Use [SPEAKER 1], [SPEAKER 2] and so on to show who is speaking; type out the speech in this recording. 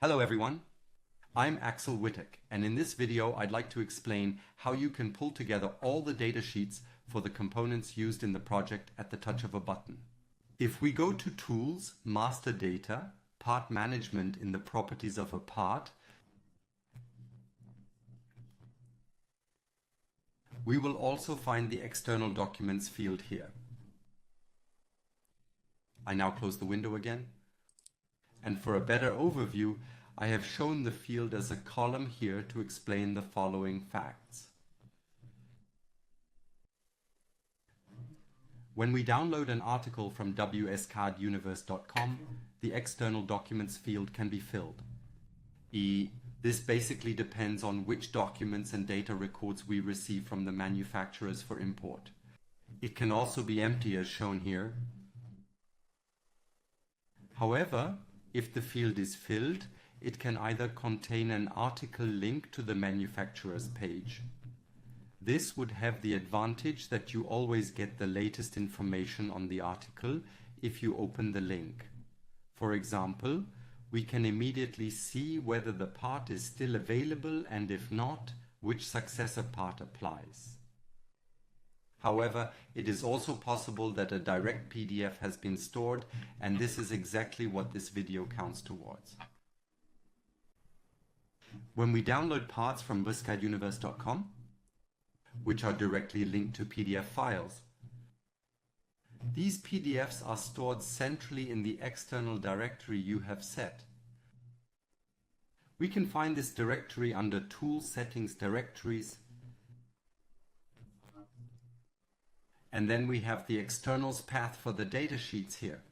[SPEAKER 1] Hello everyone, I'm Axel Wittek, and in this video I'd like to explain how you can pull together all the datasheets for the components used in the project at the touch of a button. If we go to Tools, Master Data, Part Management in the Properties of a Part, we will also find the External Documents field here. I now close the window again. And for a better overview, I have shown the field as a column here to explain the following facts. When we download an article from WSCAD the external documents field can be filled. This basically depends on which documents and data records we receive from the manufacturers for import. It can also be empty as shown here. However, if the field is filled, it can either contain an article link to the manufacturer's page. This would have the advantage that you always get the latest information on the article if you open the link. For example, we can immediately see whether the part is still available and if not, which successor part applies. However, it is also possible that a direct PDF has been stored, and this is exactly what this video counts towards. When we download parts from WSCAD which are directly linked to PDF files, these PDFs are stored centrally in the external directory you have set. We can find this directory under Tool Settings Directories, and then we have the externals path for the datasheets here.